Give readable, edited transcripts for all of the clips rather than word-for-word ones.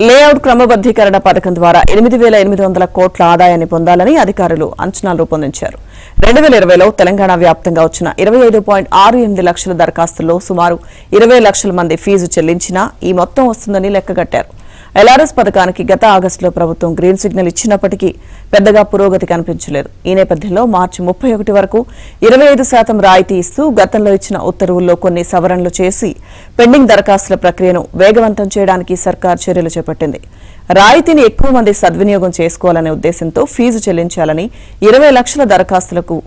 Layout క్రమబద్దీకరణ పథకం ద్వారా 8,800 కోట్ల ఆదాయాన్ని పొందాలని అధికారులు అంచనాలు రూపొందించారు. 2020లో తెలంగాణ వ్యాప్తంగా వచ్చిన 25.68 లక్షల దరఖాస్తుల్లో సుమారు 20 లక్షల మంది ఫీజు చెల్లించినా ఈ మొత్తం వస్తుందని లెక్కగట్టారు. ఎల్ఆర్ఎస్ పథకానికి గత ఆగస్టులో ప్రభుత్వం గ్రీన్ సిగ్నల్ ఇచ్చినప్పటికీ పెద్దగా పురోగతి కనిపించలేదు. ఈ నేపథ్యంలో మార్చి 31 వరకు 25% రాయితీ ఇస్తూ గతంలో ఇచ్చిన ఉత్తర్వుల్లో కొన్ని సవరణలు చేసి పెండింగ్ దరఖాస్తుల ప్రక్రియను వేగవంతం చేయడానికి సర్కార్ చర్యలు చేపట్టింది. రాయితీని ఎక్కువ మంది సద్వినియోగం చేసుకోవాలనే ఉద్దేశంతో ఫీజు చెల్లించాలని 20 లక్షల దరఖాస్తులకు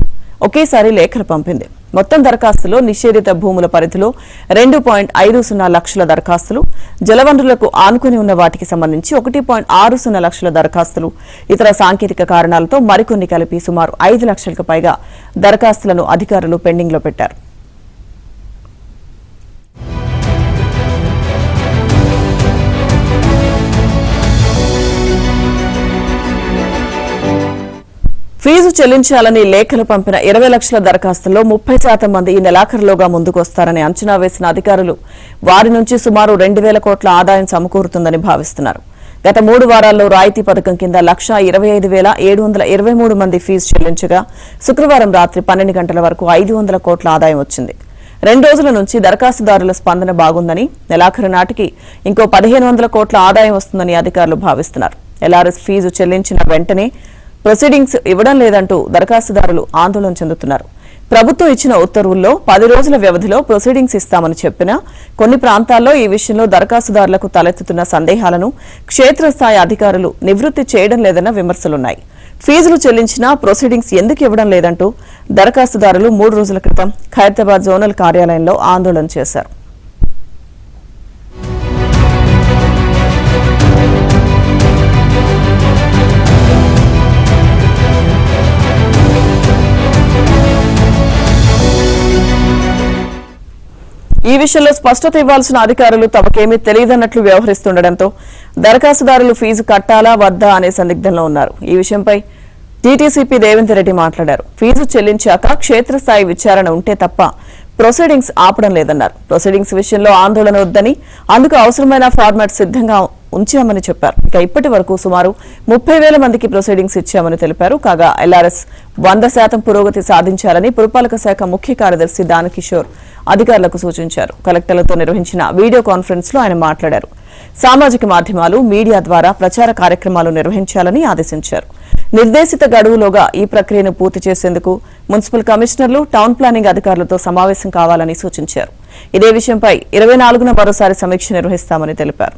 ఒకేసారి లేఖలు పంపింది. మొత్తం దరఖాస్తులో నిషేధిత భూముల పరిధిలో 2.50 లక్షల దరఖాస్తులు, జలవనరులకు ఆనుకుని ఉన్న వాటికి సంబంధించి 1.60 లక్షల దరఖాస్తులు, ఇతర సాంకేతిక కారణాలతో మరికొన్ని కలిపి సుమారు 5 లక్షలకు పైగా దరఖాస్తులను అధికారులు పెండింగ్లో పెట్టారు. ఫీజు చెల్లించాలని లేఖలు పంపిన 20 లక్షల దరఖాస్తుల్లో 30% మంది ఈ నెలాఖరులోగా ముందుకొస్తారని అంచనా వేసిన అధికారులు వారి నుంచి సుమారు 2,000 కోట్ల ఆదాయం సమకూరుతుందని భావిస్తున్నారు. గత 3 వారాల్లో రాయితీ పథకం కింద 1,25,723 మంది ఫీజు చెల్లించగా శుక్రవారం రాత్రి 12 గంటల వరకు 500 కోట్ల ఆదాయం వచ్చింది. 2 రోజుల నుంచి దరఖాస్తుదారుల స్పందన బాగుందని, నెలాఖరు నాటికి ఇంకో 1,500 కోట్ల ఆదాయం వస్తుందని అధికారులు భావిస్తున్నారు. ఎల్ఆర్ఎస్ ఫీజు చెల్లించిన వెంటనే ప్రొసీడింగ్స్ ఇవ్వడం లేదంటూ దరఖాస్తుదారులు ఆందోళన చెందుతున్నారు. ప్రభుత్వం ఇచ్చిన ఉత్తర్వుల్లో 10 రోజుల వ్యవధిలో ప్రొసీడింగ్స్ ఇస్తామని చెప్పినా కొన్ని ప్రాంతాల్లో ఈ విషయంలో దరఖాస్తుదారులకు తలెత్తుతున్న సందేహాలను క్షేత్రస్థాయి అధికారులు నివృత్తి చేయడం లేదన్న విమర్శలున్నాయి. ఫీజులు చెల్లించినా ప్రొసీడింగ్స్ ఎందుకు ఇవ్వడం లేదంటూ దరఖాస్తుదారులు 3 రోజుల క్రితం ఖైరతాబాద్ జోనల్ కార్యాలయంలో ఆందోళన చేశారు. ఈ విషయంలో స్పష్టత ఇవ్వాల్సిన అధికారులు తమకేమీ తెలియదన్నట్లు వ్యవహరిస్తుండటంతో దరఖాస్తుదారులు ఫీజు కట్టాలా వద్దా అనే సందిగ్ధంలో ఉన్నారు. ఈ విషయంపై టీటీసీపీ రేవంత్ రెడ్డి మాట్లాడారు. ఫీజు చెల్లించాక క్షేత్రస్థాయి విచారణ ఉంటే తప్ప ప్రొసీడింగ్స్ ఆపడం లేదన్నారు. ప్రొసీడింగ్స్ విషయంలో ఆందోళన వద్దని, అందుకు అవసరమైన ఫార్మాట్ సిద్ధంగా ఉంచామని చెప్పారు. ఇక ఇప్పటి వరకు సుమారు 30,000 మందికి ప్రొసీడింగ్స్ ఇచ్చామని తెలిపారు. కాగా ఎల్ఆర్ఎస్ 100% పురోగతి సాధించాలని పురపాలక శాఖ ముఖ్య కార్యదర్శి దానకిషోర్ అధికారులకు సూచించారు. కలెక్టర్లతో నిర్వహించిన వీడియో కాన్ఫరెన్స్ లో ఆయన మాట్లాడారు. సామాజిక మాధ్యమాలు, మీడియా ద్వారా ప్రచార కార్యక్రమాలు నిర్వహించాలని ఆదేశించారు. నిర్దేశిత గడువులోగా ఈ ప్రక్రియను పూర్తి చేసేందుకు మున్సిపల్ కమిషనర్లు, టౌన్ ప్లానింగ్ అధికారులతో సమావేశం కావాలని సూచించారు. ఇదే విషయంపై 24న మరోసారి సమీక్ష నిర్వహిస్తామని తెలిపారు.